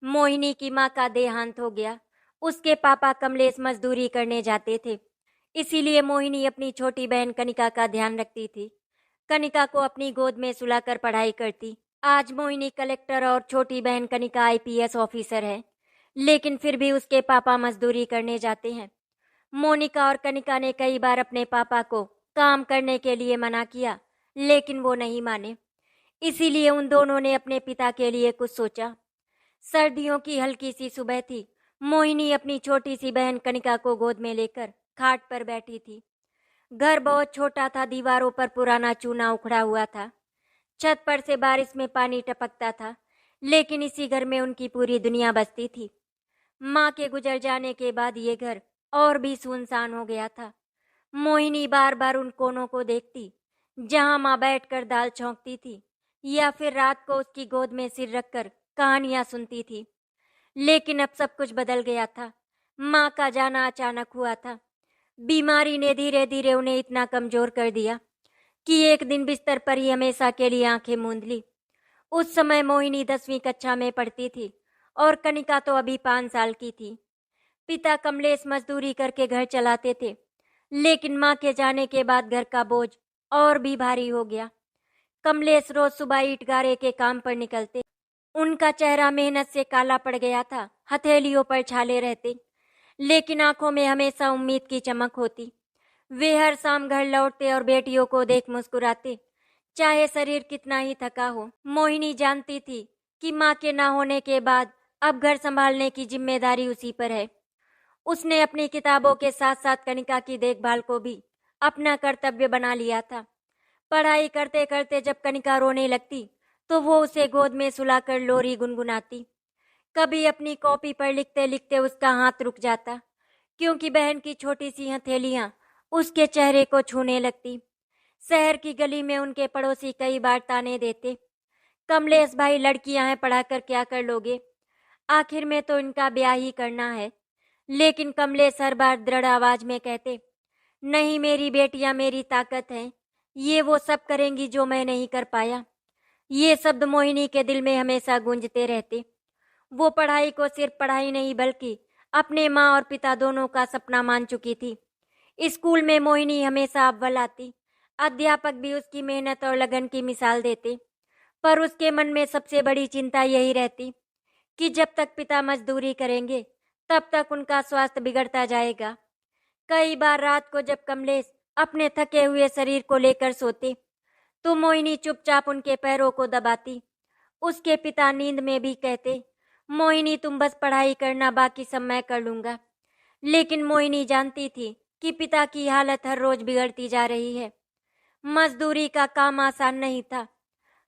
मोहिनी की माँ का देहांत हो गया। उसके पापा कमलेश मजदूरी करने जाते थे, इसीलिए मोहिनी अपनी छोटी बहन कनिका का ध्यान रखती थी। कनिका को अपनी गोद में सुलाकर पढ़ाई करती। आज मोहिनी कलेक्टर और छोटी बहन कनिका आईपीएस ऑफिसर है, लेकिन फिर भी उसके पापा मजदूरी करने जाते हैं। मोनिका और कनिका ने कई बार अपने पापा को काम करने के लिए मना किया, लेकिन वो नहीं माने। इसीलिए उन दोनों ने अपने पिता के लिए कुछ सोचा। सर्दियों की हल्की सी सुबह थी। मोहिनी अपनी छोटी सी बहन कनिका को गोद में लेकर खाट पर बैठी थी। घर बहुत छोटा था, दीवारों पर पुराना चूना उखड़ा हुआ था। छत पर से बारिश में पानी टपकता था, लेकिन इसी घर में उनकी पूरी दुनिया बसती थी। माँ के गुजर जाने के बाद ये घर और भी सुनसान हो गया था। मोहिनी बार बार उन कोनों को देखती जहां माँ बैठकर दाल छौंकती थी, या फिर रात को उसकी गोद में सिर रखकर कहानियां सुनती थी। लेकिन अब सब कुछ बदल गया था। माँ का जाना अचानक हुआ था। बीमारी ने धीरे धीरे उन्हें इतना कमजोर कर दिया कि एक दिन बिस्तर पर ही हमेशा के लिए आंखें मूंद ली। उस समय मोहिनी 10वीं कक्षा में पढ़ती थी और कनिका तो अभी 5 साल की थी। पिता कमलेश मजदूरी करके घर चलाते थे, लेकिन माँ के जाने के बाद घर का बोझ और भी भारी हो गया। कमलेश रोज सुबह ईंट गारे के काम पर निकलते। उनका चेहरा मेहनत से काला पड़ गया था, हथेलियों पर छाले रहते, लेकिन आंखों में हमेशा उम्मीद की चमक होती। वे हर शाम घर लौटते और बेटियों को देख मुस्कुराते, चाहे शरीर कितना ही थका हो। मोहिनी जानती थी कि माँ के ना होने के बाद अब घर संभालने की जिम्मेदारी उसी पर है। उसने अपनी किताबों के साथ साथ कनिका की देखभाल को भी अपना कर्तव्य बना लिया था। पढ़ाई करते करते जब कनिका रोने लगती, तो वो उसे गोद में सुलाकर लोरी गुनगुनाती। कभी अपनी कॉपी पर लिखते लिखते उसका हाथ रुक जाता, क्योंकि बहन की छोटी सी हथेलियां उसके चेहरे को छूने लगती। शहर की गली में उनके पड़ोसी कई बार ताने देते, कमलेश भाई लड़कियां हैं, पढ़ाकर क्या कर लोगे, आखिर में तो इनका ब्याह ही करना है। लेकिन कमलेश हर बार दृढ़ आवाज में कहते, नहीं, मेरी बेटियां मेरी ताकत हैं, ये वो सब करेंगी जो मैं नहीं कर पाया। ये शब्द मोहिनी के दिल में हमेशा गूंजते रहते। वो पढ़ाई को सिर्फ पढ़ाई नहीं बल्कि अपने माँ और पिता दोनों का सपना मान चुकी थी। स्कूल में मोहिनी हमेशा अव्वल आती। अध्यापक भी उसकी मेहनत और लगन की मिसाल देते, पर उसके मन में सबसे बड़ी चिंता यही रहती कि जब तक पिता मजदूरी करेंगे तब तक उनका स्वास्थ्य बिगड़ता जाएगा। कई बार रात को जब कमलेश अपने थके हुए शरीर को लेकर सोते, तो मोहिनी चुपचाप उनके पैरों को दबाती। उसके पिता नींद में भी कहते, मोहिनी तुम बस पढ़ाई करना, बाकी सब मैं कर लूंगा। लेकिन मोहिनी जानती थी कि पिता की हालत हर रोज बिगड़ती जा रही है। मजदूरी का काम आसान नहीं था।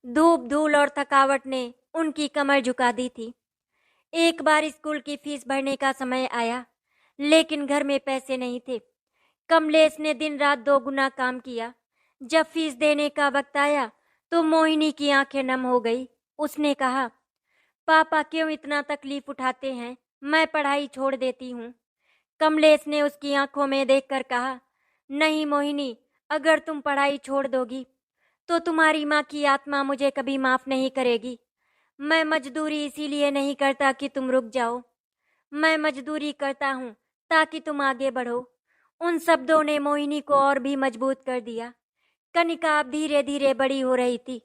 धूप, धूल और थकावट ने उनकी कमर झुका दी थी। एक बार स्कूल की फीस भरने का समय आया, लेकिन घर में पैसे नहीं थे। कमलेश ने दिन रात 2 गुना काम किया। जब फीस देने का वक्त आया, तो मोहिनी की आंखें नम हो गई। उसने कहा, पापा क्यों इतना तकलीफ उठाते हैं, मैं पढ़ाई छोड़ देती हूँ। कमलेश ने उसकी आंखों में देखकर कहा, नहीं मोहिनी, अगर तुम पढ़ाई छोड़ दोगी तो तुम्हारी माँ की आत्मा मुझे कभी माफ नहीं करेगी। मैं मजदूरी इसीलिए नहीं करता कि तुम रुक जाओ, मैं मजदूरी करता हूँ ताकि तुम आगे बढ़ो। उन शब्दों ने मोहिनी को और भी मजबूत कर दिया। कनिका अब धीरे धीरे बड़ी हो रही थी।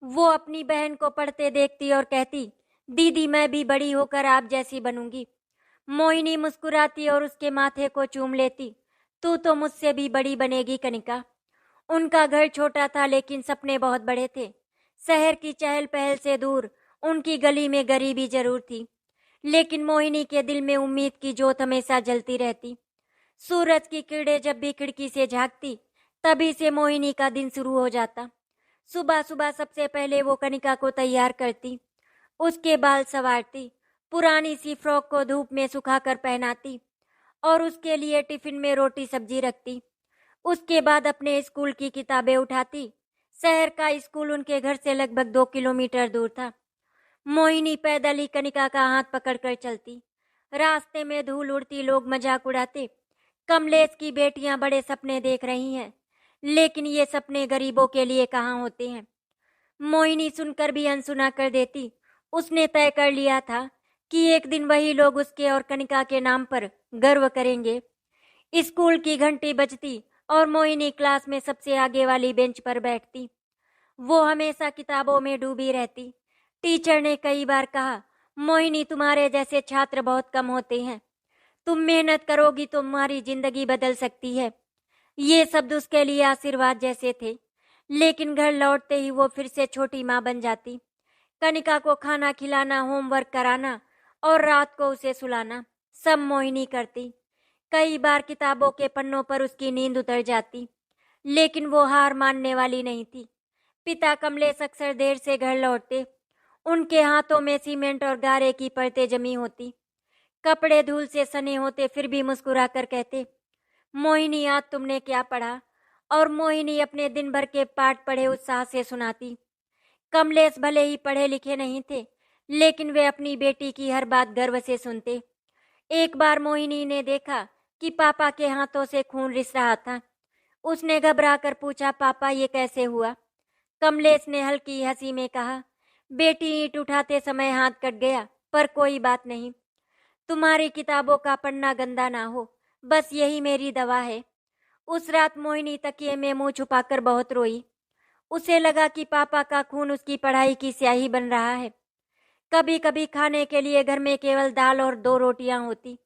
वो अपनी बहन को पढ़ते देखती और कहती, दीदी मैं भी बड़ी होकर आप जैसी बनूंगी। मोहिनी मुस्कुराती और उसके माथे को चूम लेती, तू तो मुझसे भी बड़ी बनेगी कनिका। उनका घर छोटा था, लेकिन सपने बहुत बड़े थे। शहर की चहल पहल से दूर उनकी गली में गरीबी जरूर थी, लेकिन मोहिनी के दिल में उम्मीद की जोत हमेशा जलती रहती। सूरज की किरणें जब भी खिड़की से झांकती, तभी से मोहिनी का दिन शुरू हो जाता। सुबह सुबह सबसे पहले वो कनिका को तैयार करती, उसके बाल संवारती, पुरानी सी फ्रॉक को धूप में सुखाकर पहनाती और उसके लिए टिफिन में रोटी सब्जी रखती। उसके बाद अपने स्कूल की किताबें उठाती। शहर का स्कूल उनके घर से लगभग 2 किलोमीटर दूर था। मोहिनी पैदल ही कनिका का हाथ पकड़कर चलती। रास्ते में धूल उड़ती, लोग मजाक उड़ाते, कमलेश की बेटियां बड़े सपने देख रही हैं, लेकिन ये सपने गरीबों के लिए कहाँ होते हैं। मोहिनी सुनकर भी अनसुना कर देती। उसने तय कर लिया था कि एक दिन वही लोग उसके और कनिका के नाम पर गर्व करेंगे। स्कूल की घंटी बजती और मोहिनी क्लास में सबसे आगे वाली बेंच पर बैठती। वो हमेशा किताबों में डूबी रहती। टीचर ने कई बार कहा, मोहिनी तुम्हारे जैसे छात्र बहुत कम होते हैं, तुम मेहनत करोगी तो तुम्हारी जिंदगी बदल सकती है। ये शब्द उसके लिए आशीर्वाद जैसे थे। लेकिन घर लौटते ही वो फिर से छोटी माँ बन जाती। कनिका को खाना खिलाना, होमवर्क कराना और रात को उसे सुलाना सब मोहिनी करती। कई बार किताबों के पन्नों पर उसकी नींद उतर जाती, लेकिन वो हार मानने वाली नहीं थी। पिता कमलेश अक्सर देर से घर लौटते। उनके हाथों में सीमेंट और गारे की परतें जमी होती। कपड़े धूल से सने होते, फिर भी मुस्कुरा कर कहते, मोहिनी आज तुमने क्या पढ़ा? और मोहिनी अपने दिन भर के पाठ पढ़े उत्साह से सुनाती। कमलेश भले ही पढ़े लिखे नहीं थे, लेकिन वे अपनी बेटी की हर बात गर्व से सुनते। एक बार मोहिनी ने देखा कि पापा के हाथों से खून रिस रहा था। उसने घबरा कर पूछा, पापा ये कैसे हुआ? कमलेश ने हल्की हंसी में कहा, बेटी ईंट उठाते समय हाथ कट गया, पर कोई बात नहीं। तुम्हारी किताबों का पन्ना गंदा ना हो, बस यही मेरी दवा है। उस रात मोहिनी तकिए में मुंह छुपाकर बहुत रोई। उसे लगा कि पापा का खून उसकी पढ़ाई की स्याही बन रहा है। कभी कभी खाने के लिए घर में केवल दाल और 2 रोटियां होती।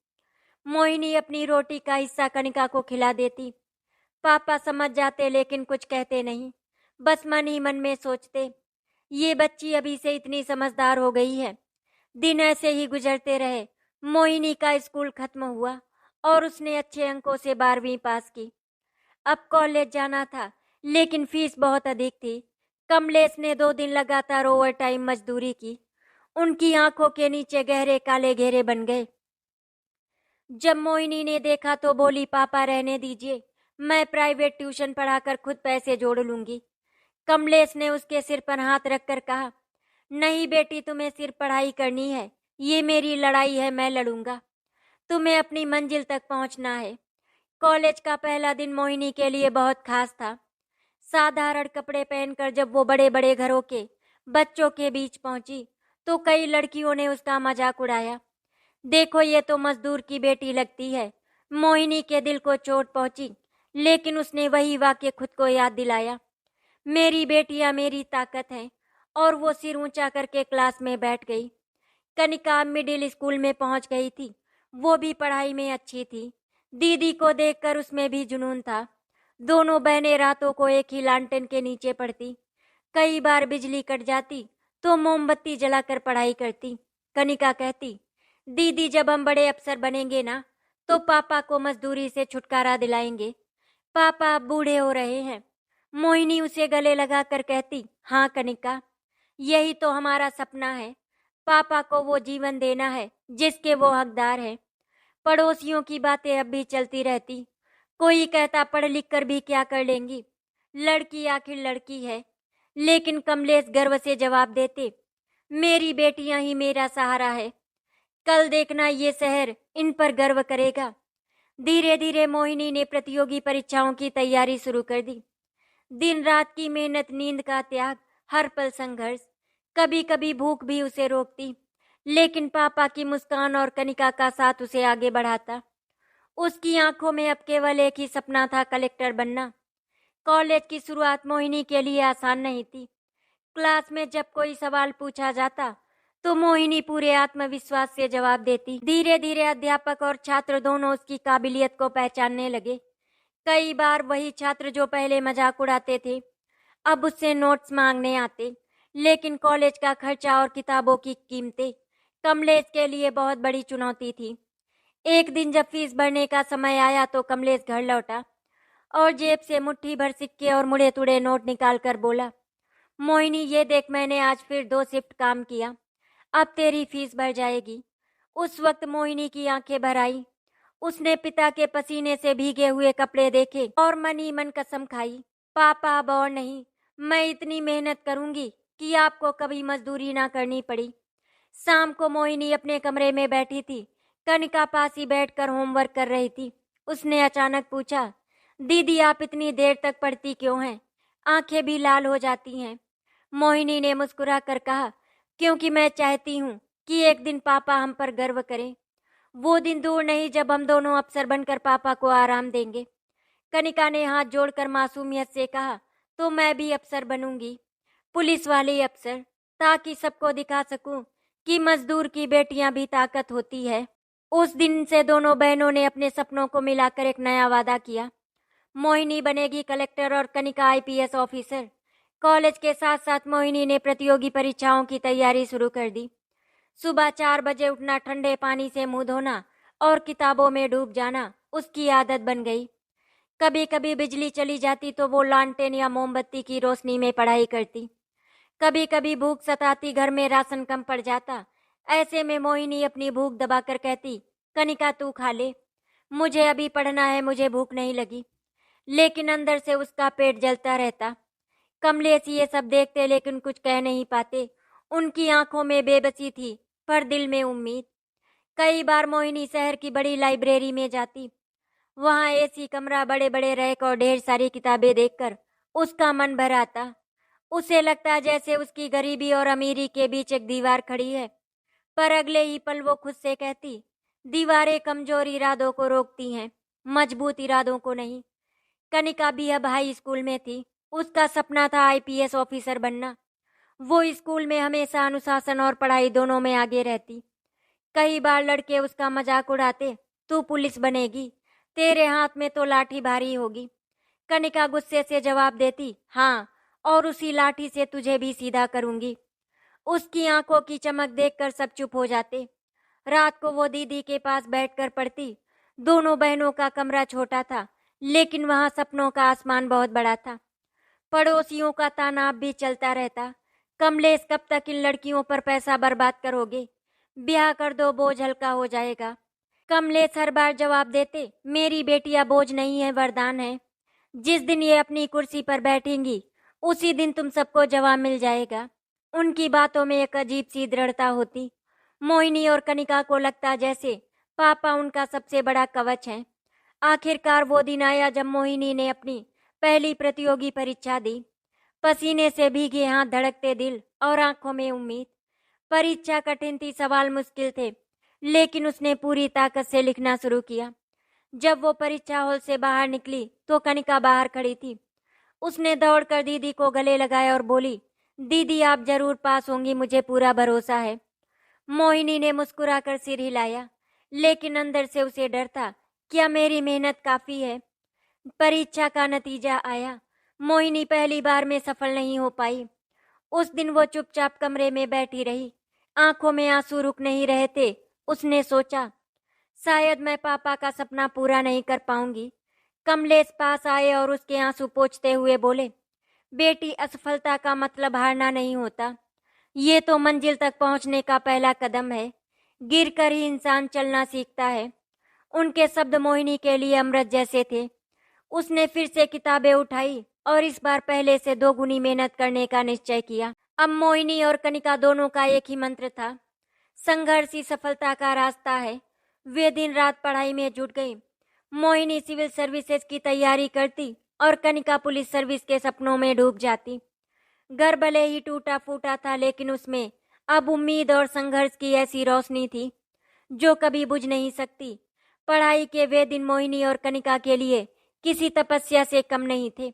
मोहिनी अपनी रोटी का हिस्सा कनिका को खिला देती। पापा समझ जाते, लेकिन कुछ कहते नहीं, बस मन ही मन में सोचते, ये बच्ची अभी से इतनी समझदार हो गई है। दिन ऐसे ही गुजरते रहे। मोहिनी का स्कूल खत्म हुआ और उसने अच्छे अंकों से 12वीं पास की। अब कॉलेज जाना था, लेकिन फीस बहुत अधिक थी। कमलेश ने 2 दिन लगातार ओवर टाइम मजदूरी की। उनकी आंखों के नीचे गहरे काले घेरे बन गए। जब मोहिनी ने देखा तो बोली, पापा रहने दीजिए, मैं प्राइवेट ट्यूशन पढ़ाकर खुद पैसे जोड़ लूंगी। कमलेश ने उसके सिर पर हाथ रखकर कहा, नहीं बेटी, तुम्हें सिर्फ पढ़ाई करनी है, ये मेरी लड़ाई है, मैं लड़ूंगा। तुम्हें अपनी मंजिल तक पहुंचना है। कॉलेज का पहला दिन मोहिनी के लिए बहुत खास था। साधारण कपड़े पहनकर जब वो बड़े बड़े घरों के बच्चों के बीच पहुंची तो कई लड़कियों ने उसका मजाक उड़ाया। देखो, ये तो मजदूर की बेटी लगती है। मोहिनी के दिल को चोट पहुंची, लेकिन उसने वही वाक्य खुद को याद दिलाया, मेरी बेटियां मेरी ताकत हैं। और वो सिर ऊंचा करके क्लास में बैठ गई। कनिका मिडिल स्कूल में पहुंच गई थी। वो भी पढ़ाई में अच्छी थी। दीदी को देखकर उसमें भी जुनून था। दोनों बहनें रातों को एक ही लालटेन के नीचे पढ़ती। कई बार बिजली कट जाती तो मोमबत्ती जलाकर पढ़ाई करती। कनिका कहती, दीदी जब हम बड़े अफसर बनेंगे ना, तो पापा को मजदूरी से छुटकारा दिलाएंगे। पापा अब बूढ़े हो रहे हैं। मोहिनी उसे गले लगाकर कहती, हाँ कनिका, यही तो हमारा सपना है। पापा को वो जीवन देना है जिसके वो हकदार हैं। पड़ोसियों की बातें अब भी चलती रहती। कोई कहता, पढ़ लिख कर भी क्या कर लेंगी, लड़की आखिर लड़की है। लेकिन कमलेश गर्व से जवाब देते, मेरी बेटियां ही मेरा सहारा है। कल देखना, ये शहर इन पर गर्व करेगा। धीरे धीरे मोहिनी ने प्रतियोगी परीक्षाओं की तैयारी शुरू कर दी। दिन रात की मेहनत, नींद का त्याग, हर पल संघर्ष। कभी कभी भूख भी उसे रोकती, लेकिन पापा की मुस्कान और कनिका का साथ उसे आगे बढ़ाता। उसकी आंखों में अब केवल एक ही सपना था, कलेक्टर बनना। कॉलेज की शुरुआत मोहिनी के लिए आसान नहीं थी। क्लास में जब कोई सवाल पूछा जाता तो मोहिनी पूरे आत्मविश्वास से जवाब देती। धीरे धीरे अध्यापक और छात्र दोनों उसकी काबिलियत को पहचानने लगे। कई बार वही छात्र जो पहले मजाक उड़ाते थे अब उससे नोट्स मांगने आते। लेकिन कॉलेज का खर्चा और किताबों की कीमतें कमलेश के लिए बहुत बड़ी चुनौती थी। एक दिन जब फीस भरने का समय आया तो कमलेश घर लौटा और जेब से मुट्ठी भर सिक्के और मुड़े तुड़े नोट निकाल कर बोला, मोहिनी ये देख, मैंने आज फिर 2 शिफ्ट काम किया, अब तेरी फीस भर जाएगी। उस वक्त मोहिनी की आंखें भर आई। उसने पिता के पसीने से भीगे हुए कपड़े देखे और मन ही मन कसम खाई, पापा अब और नहीं, मैं इतनी मेहनत करूंगी कि आपको कभी मजदूरी ना करनी पड़ी। शाम को मोहिनी अपने कमरे में बैठी थी। कनिका पास ही बैठकर होमवर्क कर रही थी। उसने अचानक पूछा, दीदी आप इतनी देर तक पढ़ती क्यों हैं? आंखें भी लाल हो जाती हैं। मोहिनी ने मुस्कुरा कर कहा, क्योंकि मैं चाहती हूँ कि एक दिन पापा हम पर गर्व करें। वो दिन दूर नहीं जब हम दोनों अफसर बनकर पापा को आराम देंगे। कनिका ने हाथ जोड़कर मासूमियत से कहा, तो मैं भी अफसर बनूंगी, पुलिस वाले अफसर, ताकि सबको दिखा सकूं कि मजदूर की बेटियां भी ताकत होती है। उस दिन से दोनों बहनों ने अपने सपनों को मिलाकर एक नया वादा किया। मोहिनी बनेगी कलेक्टर और कनिका आईपीएस ऑफिसर। कॉलेज के साथ साथ मोहिनी ने प्रतियोगी परीक्षाओं की तैयारी शुरू कर दी। सुबह 4 बजे उठना, ठंडे पानी से मुंह धोना और किताबों में डूब जाना उसकी आदत बन गई। कभी कभी बिजली चली जाती तो वो लालटेन या मोमबत्ती की रोशनी में पढ़ाई करती। कभी कभी भूख सताती, घर में राशन कम पड़ जाता। ऐसे में मोहिनी अपनी भूख दबाकर कहती, कनिका तू खा ले, मुझे अभी पढ़ना है, मुझे भूख नहीं लगी। लेकिन अंदर से उसका पेट जलता रहता। कमलेश ये सब देखते लेकिन कुछ कह नहीं पाते। उनकी आंखों में बेबसी थी पर दिल में उम्मीद। कई बार मोहिनी शहर की बड़ी लाइब्रेरी में जाती। वहां एसी कमरा, बड़े बड़े रैक और ढेर सारी किताबें देखकर उसका मन भर आता। उसे लगता जैसे उसकी गरीबी और अमीरी के बीच एक दीवार खड़ी है। पर अगले ही पल वो खुद से कहती, दीवारें कमजोर इरादों को रोकती हैं, मजबूत इरादों को नहीं। कनिका भी अब हाई स्कूल में थी। उसका सपना था आईपीएस ऑफिसर बनना। वो स्कूल में हमेशा अनुशासन और पढ़ाई दोनों में आगे रहती। कई बार लड़के उसका मजाक उड़ाते, तू पुलिस बनेगी, तेरे हाथ में तो लाठी भारी होगी। कनिका गुस्से से जवाब देती, हाँ, और उसी लाठी से तुझे भी सीधा करूंगी। उसकी आंखों की चमक देखकर सब चुप हो जाते। रात को वो दीदी के पास बैठकर पढ़ती। दोनों बहनों का कमरा छोटा था, लेकिन वहां सपनों का आसमान बहुत बड़ा था। पड़ोसियों का ताना अब भी चलता रहता, कमलेश कब तक इन लड़कियों पर पैसा बर्बाद करोगे, ब्याह कर दो, बोझ हल्का हो जाएगा। कमलेश हर बार जवाब देते, मेरी बेटियां बोझ नहीं है, वरदान है। जिस दिन ये अपनी कुर्सी पर बैठेंगी उसी दिन तुम सबको जवाब मिल जाएगा। उनकी बातों में एक अजीब सी दृढ़ता होती। मोहिनी और कनिका को लगता जैसे पापा उनका सबसे बड़ा कवच है। आखिरकार वो दिन आया जब मोहिनी ने अपनी पहली प्रतियोगी परीक्षा दी। पसीने से भीगे हाथ, धड़कते दिल और आंखों में उम्मीद। परीक्षा कठिन थी, सवाल मुश्किल थे, लेकिन उसने पूरी ताकत से लिखना शुरू किया। जब वो परीक्षा हॉल से बाहर निकली तो कनिका बाहर खड़ी थी। उसने दौड़कर दीदी को गले लगाया और बोली, दीदी आप जरूर पास होंगी, मुझे पूरा भरोसा है। मोहिनी ने मुस्कुराकर सिर हिलाया, लेकिन अंदर से उसे डर था, क्या मेरी मेहनत काफी है। परीक्षा का नतीजा आया। मोहिनी पहली बार में सफल नहीं हो पाई। उस दिन वो चुपचाप कमरे में बैठी रही, आंखों में आंसू रुक नहीं रहे थे। उसने सोचा, शायद मैं पापा का सपना पूरा नहीं कर पाऊंगी। कमलेश पास आए और उसके आंसू पोंछते हुए बोले, बेटी असफलता का मतलब हारना नहीं होता, ये तो मंजिल तक पहुंचने का पहला कदम है। गिरकर ही इंसान चलना सीखता है। उनके शब्द मोहिनी के लिए अमृत जैसे थे। उसने फिर से किताबें उठाई और इस बार पहले से 2 गुनी मेहनत करने का निश्चय किया। अब मोहिनी और कनिका दोनों का एक ही मंत्र था, संघर्ष ही सफलता का रास्ता है। वे दिन रात पढ़ाई में जुट गई। मोहिनी सिविल सर्विसेज की तैयारी करती और कनिका पुलिस सर्विस के सपनों में डूब जाती। घर भले ही टूटा फूटा था, लेकिन उसमें अब उम्मीद और संघर्ष की ऐसी रोशनी थी जो कभी बुझ नहीं सकती। पढ़ाई के वे दिन मोहिनी और कनिका के लिए किसी तपस्या से कम नहीं थे।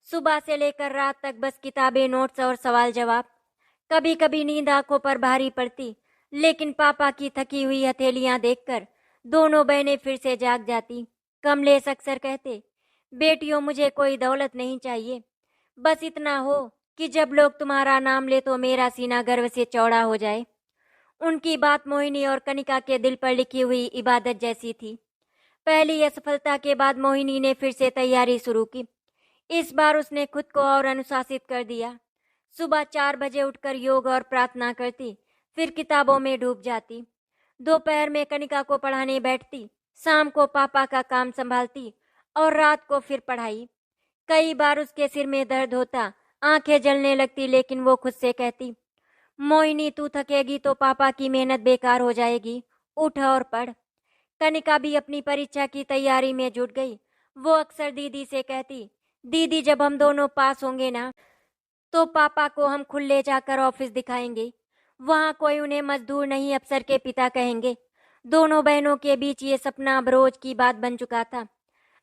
सुबह से लेकर रात तक बस किताबें, नोट्स और सवाल जवाब। कभी कभी नींद आंखों पर भारी पड़ती, लेकिन पापा की थकी हुई हथेलियां देखकर दोनों बहनें फिर से जाग जाती। कमलेश अक्सर कहते, बेटियों मुझे कोई दौलत नहीं चाहिए, बस इतना हो कि जब लोग तुम्हारा नाम ले तो मेरा सीना गर्व से चौड़ा हो जाए। उनकी बात मोहिनी और कनिका के दिल पर लिखी हुई इबादत जैसी थी। पहली असफलता के बाद मोहिनी ने फिर से तैयारी शुरू की। इस बार उसने खुद को और अनुशासित कर दिया। सुबह 4 बजे उठकर योग और प्रार्थना करती, फिर किताबों में डूब जाती। दोपहर में कनिका को पढ़ाने बैठती, शाम को पापा का काम संभालती और रात को फिर पढ़ाई। कई बार उसके सिर में दर्द होता, आंखें जलने लगती, लेकिन वो खुद से कहती, मोहिनी तू थकेगी तो पापा की मेहनत बेकार हो जाएगी, उठ और पढ़। कनिका भी अपनी परीक्षा की तैयारी में जुट गई। वो अक्सर दीदी से कहती, दीदी जब हम दोनों पास होंगे ना तो पापा को हम खुद ले जाकर ऑफिस दिखाएंगे। वहाँ कोई उन्हें मजदूर नहीं अफसर के पिता कहेंगे। दोनों बहनों के बीच ये सपना अब रोज की बात बन चुका था।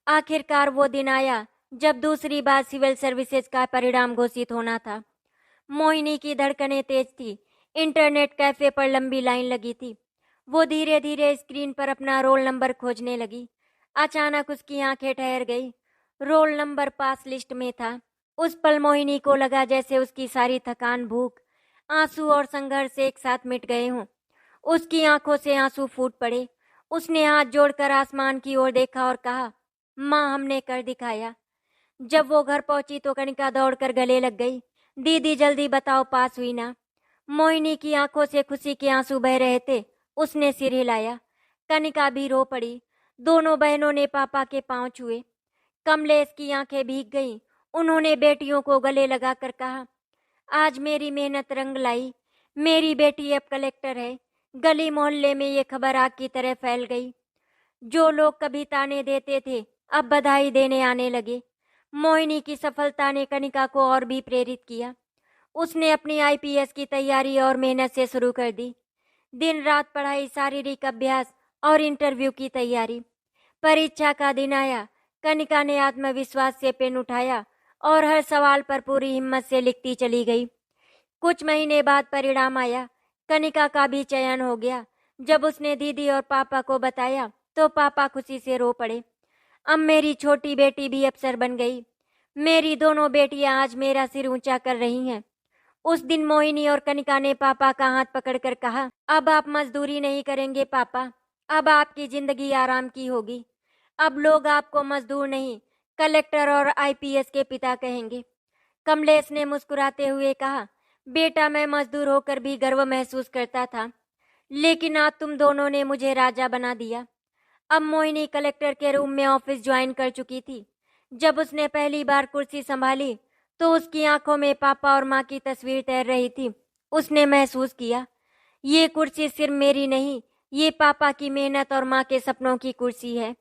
आखिरकार वो दिन आया जब दूसरी बार सिविल सर्विसेज का परिणाम घोषित होना था। मोहिनी की धड़कनें तेज थी। इंटरनेट कैफे पर लंबी लाइन लगी थी। वो धीरे धीरे स्क्रीन पर अपना रोल नंबर खोजने लगी। अचानक उसकी आंखें ठहर गई। रोल नंबर पास लिस्ट में था। उस पल मोहिनी को लगा जैसे उसकी सारी थकान, भूख, आंसू और संघर्ष एक साथ मिट गए हों। उसकी आंखों से आंसू फूट पड़े। उसने हाथ जोड़कर आसमान की ओर देखा और कहा, माँ, हमने कर दिखाया। जब वो घर पहुंची तो कनिका दौड़कर गले लग गई। दीदी, जल्दी बताओ, पास हुई ना? मोहिनी की आंखों से खुशी के आंसू बह रहे थे। उसने सिर हिलाया। कनिका भी रो पड़ी। दोनों बहनों ने पापा के पांव छुए। कमलेश की आंखें भीग गईं। उन्होंने बेटियों को गले लगाकर कहा, आज मेरी मेहनत रंग लाई। मेरी बेटी अब कलेक्टर है। गली मोहल्ले में ये खबर आग की तरह फैल गई। जो लोग कभी ताने देते थे अब बधाई देने आने लगे। मोहिनी की सफलता ने कनिका को और भी प्रेरित किया। उसने अपनी आईपीएस की तैयारी और मेहनत से शुरू कर दी। दिन रात पढ़ाई, शारीरिक अभ्यास और इंटरव्यू की तैयारी। परीक्षा का दिन आया। कनिका ने आत्मविश्वास से पेन उठाया और हर सवाल पर पूरी हिम्मत से लिखती चली गई। कुछ महीने बाद परिणाम आया। कनिका का भी चयन हो गया। जब उसने दीदी और पापा को बताया तो पापा खुशी से रो पड़े। अब मेरी छोटी बेटी भी अफसर बन गई। मेरी दोनों बेटियां आज मेरा सिर ऊंचा कर रही हैं। उस दिन मोहिनी और कनिका ने पापा का हाथ पकड़कर कहा, अब आप मजदूरी नहीं करेंगे पापा। अब आपकी जिंदगी आराम की होगी। अब लोग आपको मजदूर नहीं, कलेक्टर और आईपीएस के पिता कहेंगे। कमलेश ने मुस्कुराते हुए कहा, बेटा, मैं मजदूर होकर भी गर्व महसूस करता था, लेकिन आज तुम दोनों ने मुझे राजा बना दिया। अब मोहिनी कलेक्टर के रूम में ऑफिस ज्वाइन कर चुकी थी। जब उसने पहली बार कुर्सी संभाली तो उसकी आंखों में पापा और माँ की तस्वीर तैर रही थी। उसने महसूस किया, ये कुर्सी सिर्फ मेरी नहीं, ये पापा की मेहनत और माँ के सपनों की कुर्सी है।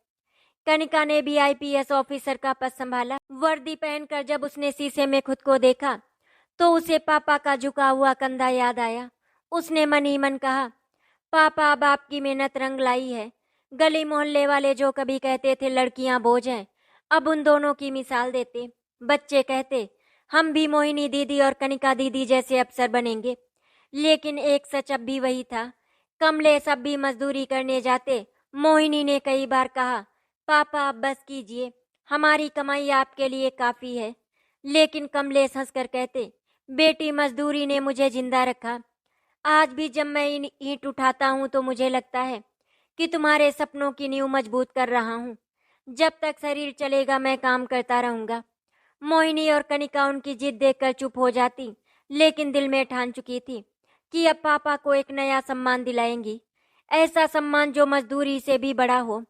कनिका ने भी आईपीएस ऑफिसर का पद संभाला। वर्दी पहनकर जब उसने शीशे में खुद को देखा तो उसे पापा का झुका हुआ कंधा याद आया। उसने मन ही मन कहा, पापा, अब आपकी मेहनत रंग लाई है। गली मोहल्ले वाले जो कभी कहते थे लड़कियां बोझ हैं, अब उन दोनों की मिसाल देते। बच्चे कहते, हम भी मोहिनी दीदी और कनिका दीदी जैसे अफसर बनेंगे। लेकिन एक सच अब भी वही था। कमलेश अब भी मजदूरी करने जाते। मोहिनी ने कई बार कहा, पापा, अब बस कीजिए, हमारी कमाई आपके लिए काफी है। लेकिन कमलेश हंसकर कहते, बेटी, मजदूरी ने मुझे जिंदा रखा। आज भी जब मैं ईंट उठाता हूँ तो मुझे लगता है कि तुम्हारे सपनों की नींव मजबूत कर रहा हूँ। जब तक शरीर चलेगा मैं काम करता रहूंगा। मोहिनी और कनिका उनकी जिद देखकर चुप हो जाती, लेकिन दिल में ठान चुकी थी कि अब पापा को एक नया सम्मान दिलाएंगी, ऐसा सम्मान जो मजदूरी से भी बड़ा हो।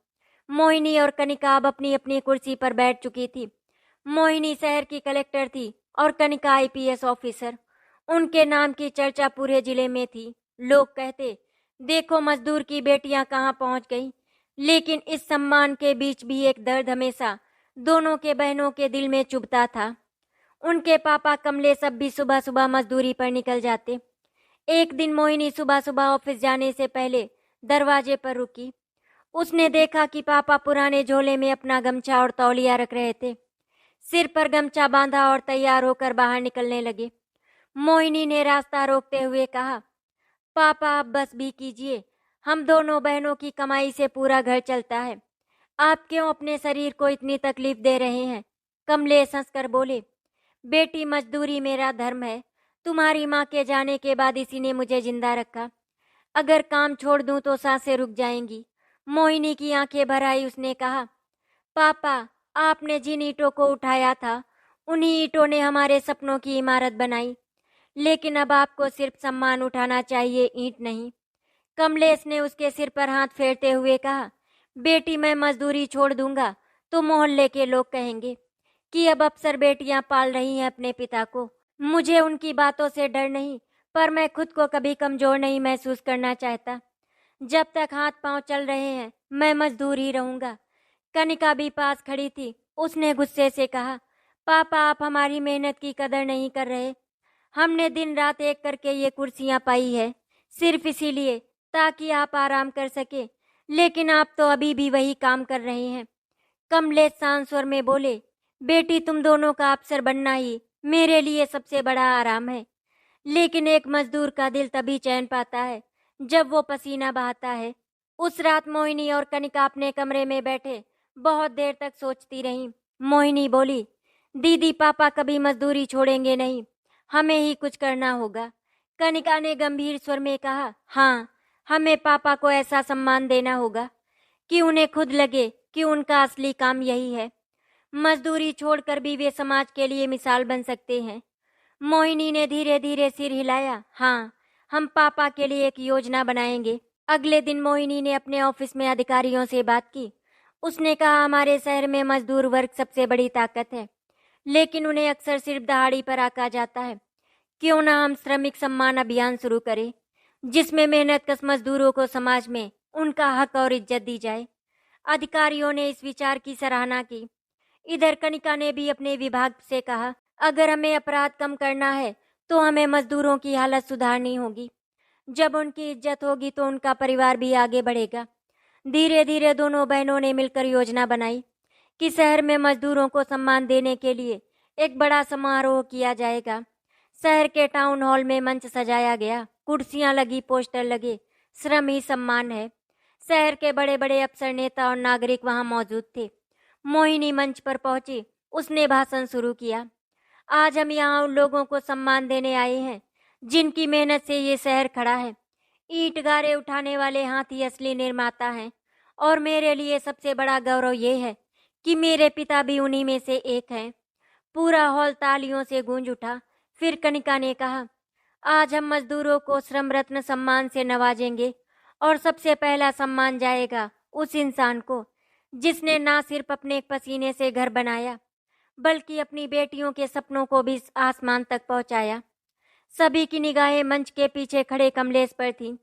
मोहिनी और कनिका अब अपनी अपनी कुर्सी पर बैठ चुकी थी। मोहिनी शहर की कलेक्टर थी और कनिका आईपीएस ऑफिसर। उनके नाम की चर्चा पूरे जिले में थी। लोग कहते, देखो मजदूर की बेटियां कहां पहुंच गई। लेकिन इस सम्मान के बीच भी एक दर्द हमेशा दोनों के बहनों के दिल में चुभता था। उनके पापा कमलेश अब भी सुबह सुबह मजदूरी पर निकल जाते। एक दिन मोहिनी सुबह सुबह ऑफिस जाने से पहले दरवाजे पर रुकी। उसने देखा कि पापा पुराने झोले में अपना गमछा और तौलिया रख रहे थे। सिर पर गमछा बांधा और तैयार होकर बाहर निकलने लगे। मोहिनी ने रास्ता रोकते हुए कहा, पापा, आप बस भी कीजिए, हम दोनों बहनों की कमाई से पूरा घर चलता है। आप क्यों अपने शरीर को इतनी तकलीफ दे रहे हैं? कमलेश हंसकर बोले, बेटी, मजदूरी मेरा धर्म है। तुम्हारी माँ के जाने के बाद इसी ने मुझे जिंदा रखा। अगर काम छोड़ दूं तो सांसें रुक जाएंगी। मोहिनी की आंखें भर आई। उसने कहा, पापा, आपने जिन ईंटों को उठाया था उन्हीं ईंटों ने हमारे सपनों की इमारत बनाई। लेकिन अब आपको सिर्फ सम्मान उठाना चाहिए, ईंट नहीं। कमलेश ने उसके सिर पर हाथ फेरते हुए कहा, बेटी, मैं मजदूरी छोड़ दूंगा तो मोहल्ले के लोग कहेंगे कि अब अफसर बेटियां पाल रही हैं अपने पिता को। मुझे उनकी बातों से डर नहीं, पर मैं खुद को कभी कमजोर नहीं महसूस करना चाहता। जब तक हाथ पांव चल रहे हैं मैं मजदूर ही रहूंगा। कनिका भी पास खड़ी थी। उसने गुस्से से कहा, पापा, आप हमारी मेहनत की कदर नहीं कर रहे। हमने दिन रात एक करके ये कुर्सियां पाई है, सिर्फ इसीलिए ताकि आप आराम कर सके, लेकिन आप तो अभी भी वही काम कर रहे हैं। कमलेश शांत स्वर में बोले, बेटी तुम दोनों का अफसर बनना ही मेरे लिए सबसे बड़ा आराम है। लेकिन एक मजदूर का दिल तभी चैन पाता है जब वो पसीना बहाता है। उस रात मोहिनी और कनिका अपने कमरे में बैठे बहुत देर तक सोचती रहीं। मोहिनी बोली, दीदी पापा कभी मजदूरी छोड़ेंगे नहीं, हमें ही कुछ करना होगा। कनिका ने गंभीर स्वर में कहा, हाँ, हमें पापा को ऐसा सम्मान देना होगा कि उन्हें खुद लगे कि उनका असली काम यही है। मजदूरी छोड़कर भी वे समाज के लिए मिसाल बन सकते हैं। मोहिनी ने धीरे धीरे सिर हिलाया, हाँ, हम पापा के लिए एक योजना बनाएंगे। अगले दिन मोहिनी ने अपने ऑफिस में अधिकारियों से बात की। उसने कहा, हमारे शहर में मजदूर वर्ग सबसे बड़ी ताकत है, लेकिन उन्हें अक्सर सिर्फ दहाड़ी पर आका जाता है। क्यों ना हम श्रमिक सम्मान अभियान शुरू करें, जिसमें मेहनतकश मजदूरों को समाज में उनका हक और इज्जत दी जाए। अधिकारियों ने इस विचार की सराहना की। इधर कनिका ने भी अपने विभाग से कहा, अगर हमें अपराध कम करना है तो हमें मजदूरों की हालत सुधारनी होगी। जब उनकी इज्जत होगी तो उनका परिवार भी आगे बढ़ेगा। धीरे धीरे दोनों बहनों ने मिलकर योजना बनाई कि शहर में मजदूरों को सम्मान देने के लिए एक बड़ा समारोह किया जाएगा। शहर के टाउन हॉल में मंच सजाया गया, कुर्सियां लगी, पोस्टर लगे, श्रम ही सम्मान है। शहर के बड़े बड़े अफसर, नेता और नागरिक वहां मौजूद थे। मोहिनी मंच पर पहुंची, उसने भाषण शुरू किया। आज हम यहाँ उन लोगों को सम्मान देने आए हैं जिनकी मेहनत से ये शहर खड़ा है। ईंट गारे उठाने वाले हाथ ही असली निर्माता हैं, और मेरे लिए सबसे बड़ा गौरव ये है कि मेरे पिता भी उन्हीं में से एक हैं। पूरा हॉल तालियों से गूंज उठा। फिर कनिका ने कहा, आज हम मजदूरों को श्रम रत्न सम्मान से नवाजेंगे, और सबसे पहला सम्मान जाएगा उस इंसान को जिसने ना सिर्फ अपने पसीने से घर बनाया, बल्कि अपनी बेटियों के सपनों को भी आसमान तक पहुंचाया। सभी की निगाहें मंच के पीछे खड़े कमलेश पर थीं।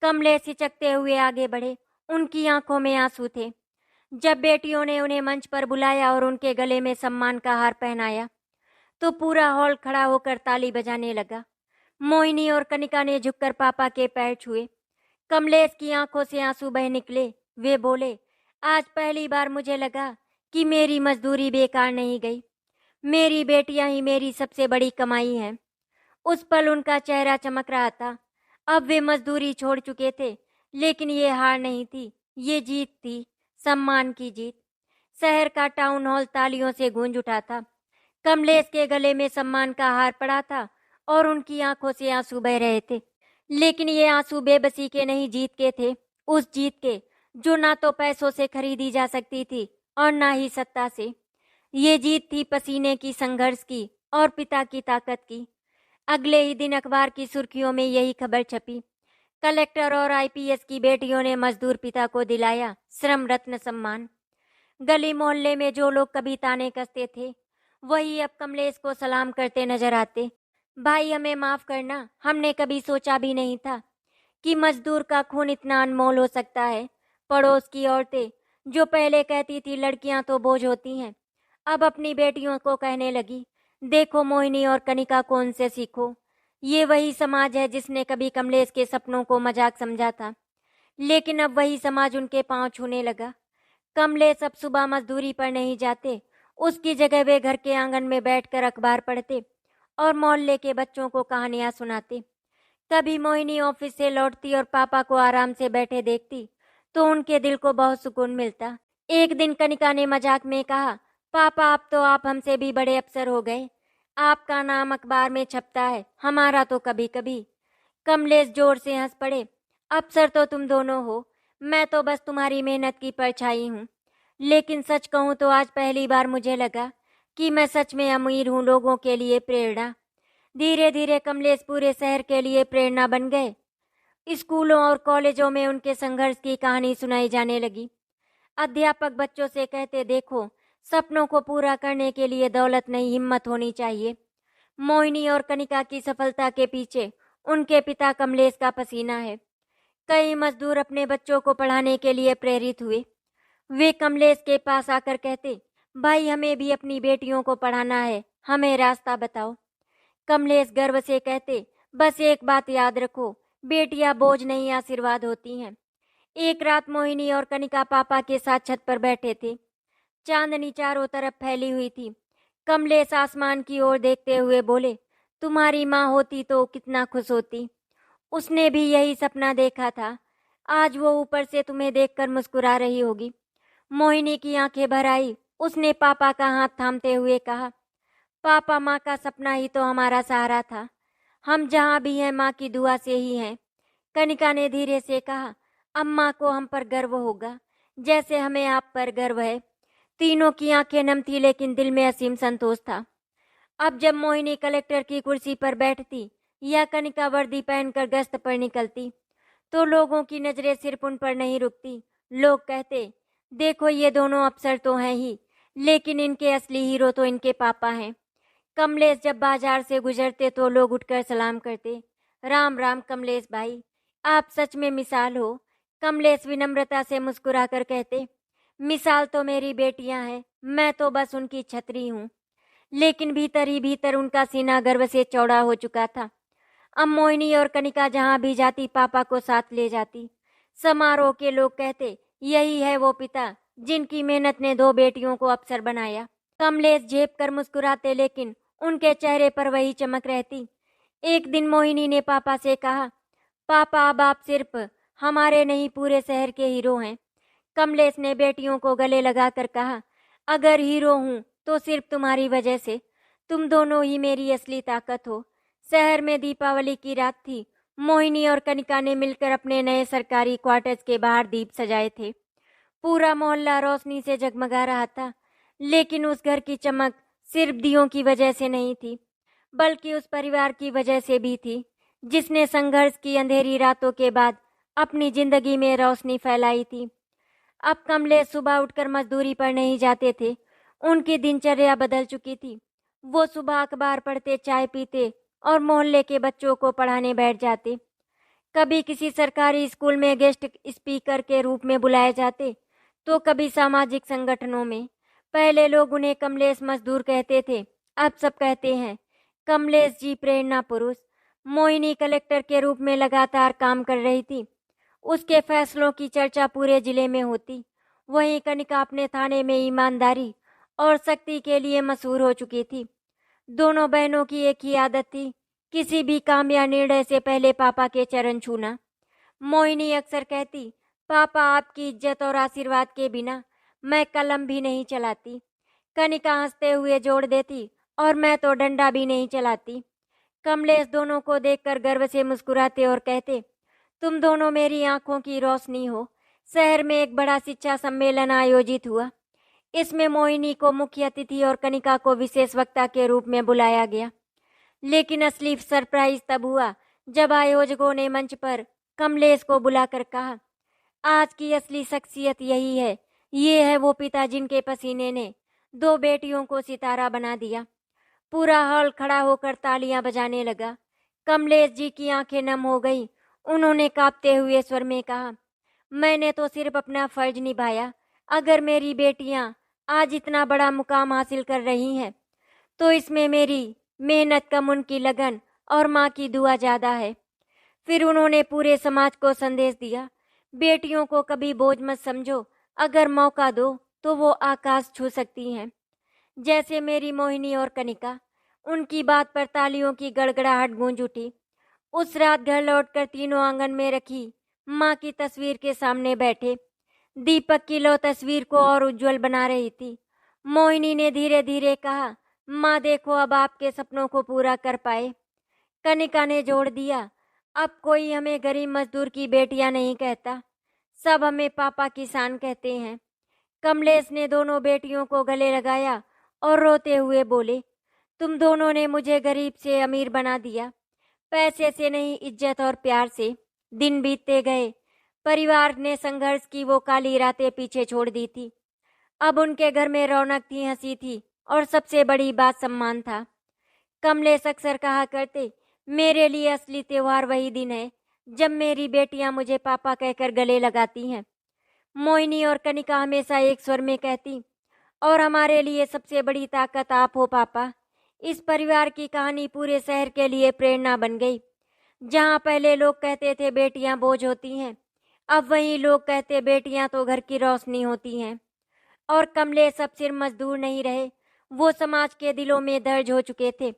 कमलेश हिचकते हुए आगे बढ़े, उनकी आंखों में आंसू थे। जब बेटियों ने उन्हें मंच पर बुलाया और उनके गले में सम्मान का हार पहनाया, तो पूरा हॉल खड़ा होकर ताली बजाने लगा। मोहिनी और कनिका ने झुककर पापा के पैर छुए। कमलेश की आंखों से आंसू बह निकले। वे बोले, आज पहली बार मुझे लगा कि मेरी मजदूरी बेकार नहीं गई। मेरी बेटियां ही मेरी सबसे बड़ी कमाई हैं। उस पल उनका चेहरा चमक रहा था। अब वे मजदूरी छोड़ चुके थे, लेकिन ये हार नहीं थी, ये जीत थी, सम्मान की जीत। शहर का टाउन हॉल तालियों से गूंज उठा था। कमलेश के गले में सम्मान का हार पड़ा था और उनकी आंखों से आंसू बह रहे थे। लेकिन ये आंसू बेबसी के नहीं, जीत के थे। उस जीत के जो ना तो पैसों से खरीदी जा सकती थी और ना ही सत्ता से। ये जीत थी पसीने की, संघर्ष की और पिता की ताकत की। अगले ही दिन अखबार की सुर्खियों में यही खबर छपी, कलेक्टर और आईपीएस की बेटियों ने मजदूर पिता को दिलाया श्रम रत्न सम्मान। गली मोहल्ले में जो लोग कभी ताने कसते थे, वही अब कमलेश को सलाम करते नजर आते। भाई हमें माफ करना, हमने कभी सोचा भी नहीं था कि मजदूर का खून इतना अनमोल हो सकता है। पड़ोस की औरतें जो पहले कहती थी लड़कियां तो बोझ होती हैं, अब अपनी बेटियों को कहने लगी, देखो मोहिनी और कनिका को उनसे सीखो। ये वही समाज है जिसने कभी कमलेश के सपनों को मजाक समझा था, लेकिन अब वही समाज उनके पांव छूने लगा। कमलेश अब सुबह मजदूरी पर नहीं जाते, उसकी जगह वे घर के आंगन में बैठकर अखबार पढ़ते और मोहल्ले के बच्चों को कहानियां सुनाते। कभी मोहिनी ऑफिस से लौटती और पापा को आराम से बैठे देखती तो उनके दिल को बहुत सुकून मिलता। एक दिन कनिका ने मजाक में कहा, पापा अब तो आप हमसे भी बड़े अफसर हो गए, आपका नाम अखबार में छपता है, हमारा तो कभी कभी। कमलेश जोर से हंस पड़े, अफसर तो तुम दोनों हो, मैं तो बस तुम्हारी मेहनत की परछाई हूँ। लेकिन सच कहूँ तो आज पहली बार मुझे लगा कि मैं सच में अमीर हूँ, लोगों के लिए प्रेरणा। धीरे धीरे कमलेश पूरे शहर के लिए प्रेरणा बन गए। स्कूलों और कॉलेजों में उनके संघर्ष की कहानी सुनाई जाने लगी। अध्यापक बच्चों से कहते, देखो सपनों को पूरा करने के लिए दौलत नहीं, हिम्मत होनी चाहिए। मोहिनी और कनिका की सफलता के पीछे उनके पिता कमलेश का पसीना है। कई मजदूर अपने बच्चों को पढ़ाने के लिए प्रेरित हुए। वे कमलेश के पास आकर कहते, भाई हमें भी अपनी बेटियों को पढ़ाना है, हमें रास्ता बताओ। कमलेश गर्व से कहते, बस एक बात याद रखो, बेटियां बोझ नहीं आशीर्वाद होती हैं। एक रात मोहिनी और कनिका पापा के साथ छत पर बैठे थे। चांदनी चारों तरफ फैली हुई थी। कमलेश आसमान की ओर देखते हुए बोले, तुम्हारी माँ होती तो कितना खुश होती। उसने भी यही सपना देखा था। आज वो ऊपर से तुम्हें देखकर मुस्कुरा रही होगी। मोहिनी की आंखें भर आई। उसने पापा का हाथ थामते हुए कहा, पापा, माँ का सपना ही तो हमारा सहारा था। हम जहाँ भी हैं माँ की दुआ से ही हैं। कनिका ने धीरे से कहा, अम्मा को हम पर गर्व होगा जैसे हमें आप पर गर्व है। तीनों की आंखें नम थी लेकिन दिल में असीम संतोष था। अब जब मोहिनी कलेक्टर की कुर्सी पर बैठती या कनिका वर्दी पहनकर गश्त पर निकलती तो लोगों की नजरें सिर्फ उन पर नहीं रुकती। लोग कहते, देखो ये दोनों अफसर तो हैं ही, लेकिन इनके असली हीरो तो इनके पापा हैं। कमलेश जब बाजार से गुजरते तो लोग उठकर सलाम करते, राम राम कमलेश भाई, आप सच में मिसाल हो। कमलेश विनम्रता से मुस्कुराकर कहते, मिसाल तो मेरी बेटियां हैं, मैं तो बस उनकी छतरी हूँ। लेकिन भीतर ही भीतर उनका सीना गर्व से चौड़ा हो चुका था। अब मोहिनी और कनिका जहाँ भी जाती पापा को साथ ले जाती। समारोह के लोग कहते, यही है वो पिता जिनकी मेहनत ने दो बेटियों को अफसर बनाया। कमलेश झेप कर मुस्कुराते लेकिन उनके चेहरे पर वही चमक रहती। एक दिन मोहिनी ने पापा से कहा, पापा अब आप सिर्फ हमारे नहीं पूरे शहर के हीरो हैं। कमलेश ने बेटियों को गले लगाकर कहा, अगर हीरो हूँ तो सिर्फ तुम्हारी वजह से। तुम दोनों ही मेरी असली ताकत हो। शहर में दीपावली की रात थी। मोहिनी और कनिका ने मिलकर अपने नए सरकारी क्वार्टर्स के बाहर दीप सजाए थे। पूरा मोहल्ला रोशनी से जगमगा रहा था, लेकिन उस घर की चमक सिर्फ दियों की वजह से नहीं थी, बल्कि उस परिवार की वजह से भी थी जिसने संघर्ष की अंधेरी रातों के बाद अपनी जिंदगी में रोशनी फैलाई थी। अब कमलेश सुबह उठकर मजदूरी पर नहीं जाते थे। उनकी दिनचर्या बदल चुकी थी। वो सुबह अखबार पढ़ते, चाय पीते और मोहल्ले के बच्चों को पढ़ाने बैठ जाते। कभी किसी सरकारी स्कूल में गेस्ट स्पीकर के रूप में बुलाए जाते तो कभी सामाजिक संगठनों में। पहले लोग उन्हें कमलेश मजदूर कहते थे, अब सब कहते हैं कमलेश जी प्रेरणा पुरुष। मोहिनी कलेक्टर के रूप में लगातार काम कर रही थी। उसके फैसलों की चर्चा पूरे जिले में होती। वहीं कनिका अपने थाने में ईमानदारी और सख्ती के लिए मशहूर हो चुकी थी। दोनों बहनों की एक ही आदत थी, किसी भी काम या निर्णय से पहले पापा के चरण छूना। मोहिनी अक्सर कहती, पापा आपकी इज्जत और आशीर्वाद के बिना मैं कलम भी नहीं चलाती। कनिका हंसते हुए जोड़ देती, और मैं तो डंडा भी नहीं चलाती। कमलेश दोनों को देखकर गर्व से मुस्कुराते और कहते, तुम दोनों मेरी आंखों की रोशनी हो। शहर में एक बड़ा शिक्षा सम्मेलन आयोजित हुआ। इसमें मोहिनी को मुख्य अतिथि और कनिका को विशेष वक्ता के रूप में बुलाया गया। लेकिन असली सरप्राइज तब हुआ जब आयोजकों ने मंच पर कमलेश को बुलाकर कहा, आज की असली शख्सियत यही है। ये है वो पिता जिनके पसीने ने दो बेटियों को सितारा बना दिया। पूरा हॉल खड़ा होकर तालियां बजाने लगा। कमलेश जी की आंखें नम हो गईं। उन्होंने कांपते हुए स्वर में कहा, मैंने तो सिर्फ अपना फर्ज निभाया। अगर मेरी बेटियां आज इतना बड़ा मुकाम हासिल कर रही हैं तो इसमें मेरी मेहनत कम, उनकी लगन और माँ की दुआ ज़्यादा है। फिर उन्होंने पूरे समाज को संदेश दिया, बेटियों को कभी बोझ मत समझो। अगर मौका दो तो वो आकाश छू सकती हैं, जैसे मेरी मोहिनी और कनिका। उनकी बात पर तालियों की गड़गड़ाहट गूंज उठी। उस रात घर लौटकर तीनों आंगन में रखी माँ की तस्वीर के सामने बैठे। दीपक की लो तस्वीर को और उज्जवल बना रही थी। मोहिनी ने धीरे धीरे कहा, माँ देखो अब आपके सपनों को पूरा कर पाए। कनिका ने जोड़ दिया, अब कोई हमें गरीब मजदूर की बेटियां नहीं कहता, सब हमें पापा किसान कहते हैं। कमलेश ने दोनों बेटियों को गले लगाया और रोते हुए बोले, तुम दोनों ने मुझे गरीब से अमीर बना दिया, पैसे से नहीं, इज्जत और प्यार से। दिन बीतते गए। परिवार ने संघर्ष की वो काली रातें पीछे छोड़ दी थी। अब उनके घर में रौनक थी, हंसी थी और सबसे बड़ी बात सम्मान था। कमलेश अक्सर कहा करते, मेरे लिए असली त्योहार वही दिन है जब मेरी बेटियां मुझे पापा कहकर गले लगाती हैं। मोहिनी और कनिका हमेशा एक स्वर में कहती, और हमारे लिए सबसे बड़ी ताकत आप हो पापा। इस परिवार की कहानी पूरे शहर के लिए प्रेरणा बन गई। जहाँ पहले लोग कहते थे बेटियां बोझ होती हैं, अब वही लोग कहते बेटियां तो घर की रोशनी होती हैं। और कमलेश अब सिर्फ मजदूर नहीं रहे, वो समाज के दिलों में दर्ज हो चुके थे।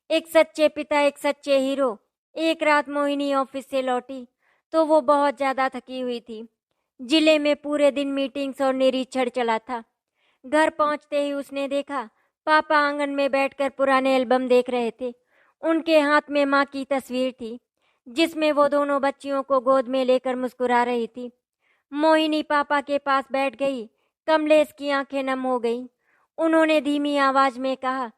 एक सच्चे पिता, एक सच्चे हीरो। एक रात मोहिनी ऑफिस से लौटी तो वो बहुत ज्यादा थकी हुई थी। जिले में पूरे दिन मीटिंग्स और निरीक्षण चला था। घर पहुंचते ही उसने देखा पापा आंगन में बैठकर पुराने एल्बम देख रहे थे। उनके हाथ में माँ की तस्वीर थी, जिसमें वो दोनों बच्चियों को गोद में लेकर मुस्कुरा रही थी। मोहिनी पापा के पास बैठ गई। कमलेश की आंखें नम हो गईं। उन्होंने धीमी आवाज में कहा,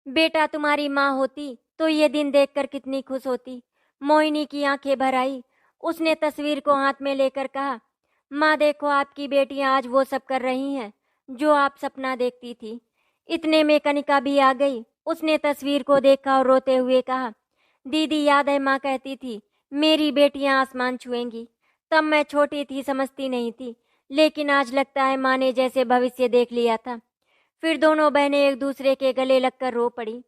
बेटा तुम्हारी माँ होती तो ये दिन देखकर कितनी खुश होती। मोहिनी की आंखें भर आई। उसने तस्वीर को हाथ में लेकर कहा, माँ देखो आपकी बेटियां आज वो सब कर रही हैं जो आप सपना देखती थी। इतने में कनिका भी आ गई। उसने तस्वीर को देखा और रोते हुए कहा, दीदी याद है माँ कहती थी मेरी बेटियां आसमान छुएंगी। तब मैं छोटी थी, समझती नहीं थी, लेकिन आज लगता है माँ ने जैसे भविष्य देख लिया था। फिर दोनों बहनें एक दूसरे के गले लगकर रो पड़ी।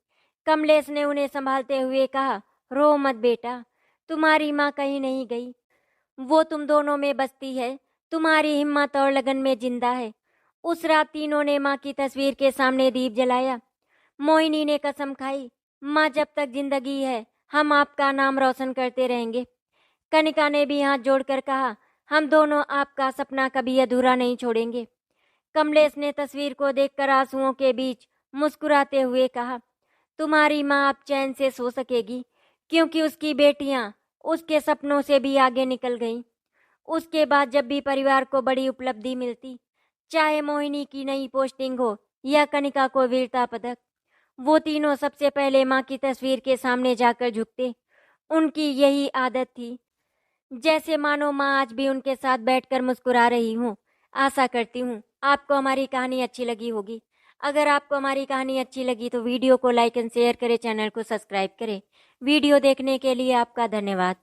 कमलेश ने उन्हें संभालते हुए कहा, रो मत बेटा, तुम्हारी माँ कहीं नहीं गई, वो तुम दोनों में बसती है, तुम्हारी हिम्मत और लगन में जिंदा है। उस रात तीनों ने माँ की तस्वीर के सामने दीप जलाया। मोहिनी ने कसम खाई, माँ जब तक जिंदगी है हम आपका नाम रोशन करते रहेंगे। कनिका ने भी हाथ जोड़कर कहा, हम दोनों आपका सपना कभी अधूरा नहीं छोड़ेंगे। कमलेश ने तस्वीर को देखकर आंसुओं के बीच मुस्कुराते हुए कहा, तुम्हारी माँ अब चैन से सो सकेगी, क्योंकि उसकी बेटियां उसके सपनों से भी आगे निकल गईं। उसके बाद जब भी परिवार को बड़ी उपलब्धि मिलती, चाहे मोहिनी की नई पोस्टिंग हो या कनिका को वीरता पदक, वो तीनों सबसे पहले माँ की तस्वीर के सामने जाकर झुकते। उनकी यही आदत थी, जैसे मानो माँ आज भी उनके साथ बैठकर मुस्कुरा रही हूँ। आशा करती हूँ आपको हमारी कहानी अच्छी लगी होगी। अगर आपको हमारी कहानी अच्छी लगी तो वीडियो को लाइक एंड शेयर करें, चैनल को सब्सक्राइब करें। वीडियो देखने के लिए आपका धन्यवाद।